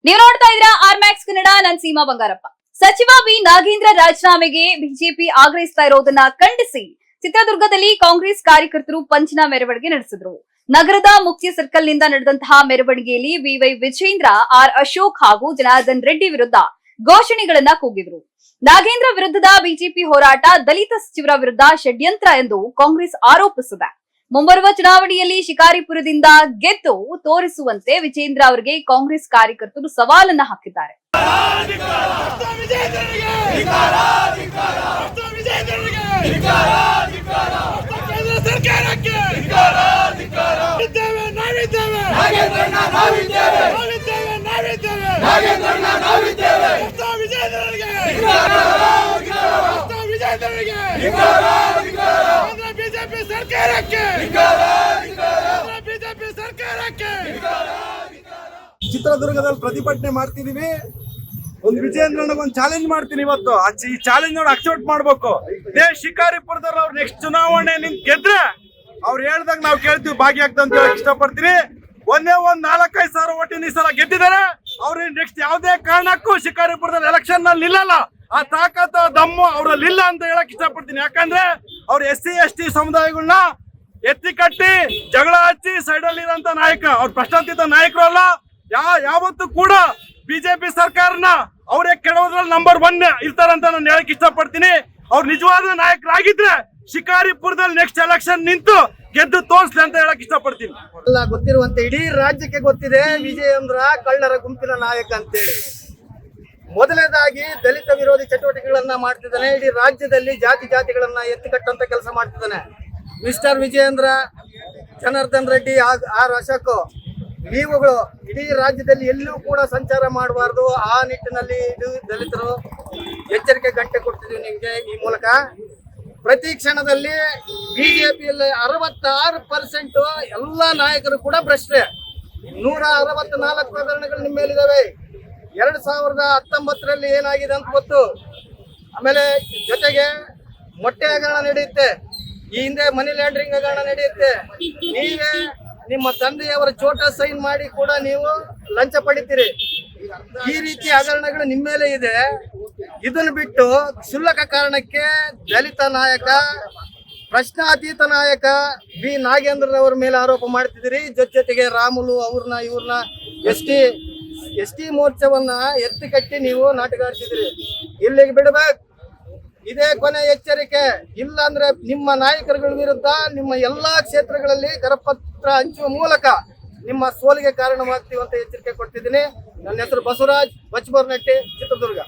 ನೀವು ನೋಡ್ತಾ ಇದ್ದೀರಾ ಆರ್ಮ್ಯಾಕ್ಸ್ ಕನ್ನಡ. ನಾನ್ ಸೀಮಾ ಬಂಗಾರಪ್ಪ. ಸಚಿವ ವಿ ನಾಗೇಂದ್ರ ರಾಜೀನಾಮೆಗೆ ಬಿಜೆಪಿ ಆಗ್ರಹಿಸ್ತಾ ಇರೋದನ್ನ ಖಂಡಿಸಿ ಚಿತ್ರದುರ್ಗದಲ್ಲಿ ಕಾಂಗ್ರೆಸ್ ಕಾರ್ಯಕರ್ತರು ಪಂಚನ ಮೆರವಣಿಗೆ ನಡೆಸಿದ್ರು. ನಗರದ ಮುಖ್ಯ ಸರ್ಕಲ್ ನಿಂದ ನಡೆದಂತಹ ಮೆರವಣಿಗೆಯಲ್ಲಿ ವಿವೈ ವಿಜೇಂದ್ರ, ಆರ್ ಅಶೋಕ್ ಹಾಗೂ ಜನಾರ್ದನ್ ರೆಡ್ಡಿ ವಿರುದ್ಧ ಘೋಷಣೆಗಳನ್ನ ಕೂಗಿದ್ರು. ನಾಗೇಂದ್ರ ವಿರುದ್ಧದ ಬಿಜೆಪಿ ಹೋರಾಟ ದಲಿತ ಸಚಿವರ ವಿರುದ್ಧ ಷಡ್ಯಂತ್ರ ಎಂದು ಕಾಂಗ್ರೆಸ್ ಆರೋಪಿಸಿದೆ. ಮುಂಬರುವ ಚುನಾವಣೆಯಲ್ಲಿ ಶಿಕಾರಿಪುರದಿಂದ ಗೆದ್ದು ತೋರಿಸುವಂತೆ ವಿಜೇಂದ್ರ ಅವರಿಗೆ ಕಾಂಗ್ರೆಸ್ ಕಾರ್ಯಕರ್ತರು ಸವಾಲನ್ನ ಹಾಕಿದ್ದಾರೆ. ಬಿಜೆಪಿ ಸರ್ಕಾರಕ್ಕೆ ಚಿತ್ರದುರ್ಗದಲ್ಲಿ ಪ್ರತಿಭಟನೆ ಮಾಡ್ತಿದೀವಿ. ಒಂದು ವಿಜೇಂದ್ರನಿಗೆ ಒಂದು ಚಾಲೆಂಜ್ ಮಾಡ್ತೀನಿ ಇವತ್ತು. ಈ ಚಾಲೆಂಜ್ ನೋಡಿ ಅಕ್ಸೆಪ್ಟ್ ಮಾಡ್ಬೇಕು. ಇದೇ ಶಿಕಾರಿಪುರದಲ್ಲಿ ಅವ್ರು ನೆಕ್ಸ್ಟ್ ಚುನಾವಣೆ ನಿಂತ್ ಗೆದ್ರೆ ಅವ್ರು ಹೇಳ್ದಾಗ ನಾವು ಕೇಳ್ತೀವಿ, ಭಾಗಿಯಾಗ್ತದೆ ಅಂತ ಹೇಳಕ್ ಇಷ್ಟಪಡ್ತೀನಿ. ಒಂದ್ 4-5 ಸಾವಿರ ಓಟಿನ ಈ ಸಲ ಗೆದ್ದಿದ್ದಾರೆ. ಅವ್ರು ನೆಕ್ಸ್ಟ್ ಯಾವುದೇ ಕಾರಣಕ್ಕೂ ಶಿಕಾರಿಪುರದಲ್ಲಿ ಎಲೆಕ್ಷನ್ ನಲ್ಲಿ ನಿಲ್ಲಲ್ಲ. ಆ ತಾಕತ್ ದಮ್ಮು ಅವ್ರಲ್ಲಿ ಇಲ್ಲ ಅಂತ ಹೇಳಕ್ ಇಷ್ಟಪಡ್ತೀನಿ. ಯಾಕಂದ್ರೆ ಅವ್ರು SC ST ಸಮುದಾಯಗಳನ್ನ ಎತ್ತಿ ಕಟ್ಟಿ ಜಗಳ ಹಚ್ಚಿ ಸೈಡ್ ಅಲ್ಲಿ ಇರೋಂತ ನಾಯಕ, ಅವ್ರ ಪ್ರಶ್ನಾತೀತ ನಾಯಕರು ಅಲ್ಲ. ಯಾವತ್ತೂ ಕೂಡ ಬಿಜೆಪಿ ಸರ್ಕಾರನ ಅವರೇ ಕೆಡೋದ್ರಲ್ಲಿ ನಂಬರ್ 1 ಇರ್ತಾರಂತ ನಾನು ಹೇಳಕ್ ಇಷ್ಟಪಡ್ತೀನಿ. ಅವ್ರು ನಿಜವಾದ ನಾಯಕರಾಗಿದ್ರೆ ಶಿಕಾರಿಪುರದಲ್ಲಿ ನೆಕ್ಸ್ಟ್ ಎಲೆಕ್ಷನ್ ನಿಂತು ಗೆದ್ದು ತೋರಿಸ್ಲಿ ಅಂತ ಹೇಳಕ್ ಇಷ್ಟಪಡ್ತೀನಿ. ಎಲ್ಲ ಗೊತ್ತಿರುವಂತೆ ಇಡೀ ರಾಜ್ಯಕ್ಕೆ ಗೊತ್ತಿದೆ ವಿಜಯೇಂದ್ರ ಕಳ್ಳರ ಗುಂಪಿನ ನಾಯಕ ಅಂತೇಳಿ. ಮೊದಲನೇದಾಗಿ ದಲಿತ ವಿರೋಧಿ ಚಟುವಟಿಕೆಗಳನ್ನ ಮಾಡ್ತಿದ್ದಾನೆ. ಇಡೀ ರಾಜ್ಯದಲ್ಲಿ ಜಾತಿಗಳನ್ನ ಎತ್ತಿಕಟ್ಟಂತ ಕೆಲಸ ಮಾಡ್ತಿದ್ದಾನೆ. ಮಿಸ್ಟರ್ ವಿಜಯೇಂದ್ರ, ಜನಾರ್ದನ್ ರೆಡ್ಡಿ, ಆರ್ ಅಶೋಕ್, ನೀವುಗಳು ಇಡೀ ರಾಜ್ಯದಲ್ಲಿ ಎಲ್ಲೂ ಕೂಡ ಸಂಚಾರ ಮಾಡಬಾರ್ದು. ಆ ನಿಟ್ಟಿನಲ್ಲಿ ದಲಿತರು ಎಚ್ಚರಿಕೆ ಗಂಟೆ ಕೊಡ್ತಿದ್ದೀವಿ ನಿಮ್ಗೆ. ಈ ಮೂಲಕ ಪ್ರತಿ ಕ್ಷಣದಲ್ಲಿ ಬಿಜೆಪಿಯಲ್ಲಿ 66% ಎಲ್ಲ ನಾಯಕರು ಕೂಡ ಭ್ರಷ್ಟರೇ. 164 ಹಗರಣಗಳು ನಿಮ್ಮ ಮೇಲಿದ್ದಾವೆ. 2019ರಲ್ಲಿ ಏನಾಗಿದೆ ಅಂತ ಗೊತ್ತು. ಆಮೇಲೆ ಜೊತೆಗೆ ಮೊಟ್ಟೆ ಹಗರಣ ನಡೆಯುತ್ತೆ, ಈ ಹಿಂದೆ ಮನಿ ಲ್ಯಾಂಡ್ರಿಂಗ್ ಹಗರಣ ನಡೆಯುತ್ತೆ. ನೀವೇ ನಿಮ್ಮ ತಂದೆಯವರ ಚೋಟ ಸೈನ್ ಮಾಡಿ ಕೂಡ ನೀವು ಲಂಚ ಪಡಿತೀರಿ. ಈ ರೀತಿ ಹಗರಣಗಳು ನಿಮ್ಮ ಮೇಲೆ ಇದೆ. ಇದನ್ನು ಬಿಟ್ಟು ಕ್ಷುಲ್ಲಕ ಕಾರಣಕ್ಕೆ ದಲಿತ ನಾಯಕ, ಪ್ರಶ್ನಾತೀತ ನಾಯಕ ವಿ ನಾಗೇಂದ್ರರವರ ಮೇಲೆ ಆರೋಪ ಮಾಡ್ತಿದ್ದೀರಿ. ಜೊತೆಗೆ ರಾಮುಲು ಇವ್ರನ್ನ ಎಸ್ ಟಿ ಮೋರ್ಚಾವನ್ನ ಎತ್ತಿ ಕಟ್ಟಿ ನೀವು ನಾಟಕ ಆಡ್ತಿದ್ದೀರಿ. ಇಲ್ಲಿಗೆ ಬಿಡಬೇಕು. ಇದೇ ಕೊನೆ ಎಚ್ಚರಿಕೆ. ಇಲ್ಲ ಅಂದ್ರೆ ನಿಮ್ಮ ನಾಯಕರುಗಳ ವಿರುದ್ಧ ನಿಮ್ಮ ಎಲ್ಲಾ ಕ್ಷೇತ್ರಗಳಲ್ಲಿ ಕರಪತ್ರ ಹಂಚುವ ಮೂಲಕ ನಿಮ್ಮ ಸೋಲಿಗೆ ಕಾರಣವಾಗ್ತೀವಿ ಅಂತ ಎಚ್ಚರಿಕೆ ಕೊಡ್ತಿದ್ದೀನಿ. ನನ್ನ ಹೆಸರು ಬಸವರಾಜ್ ಬಚ್ಚಬೋರ್ನಟ್ಟಿ, ಚಿತ್ರದುರ್ಗ.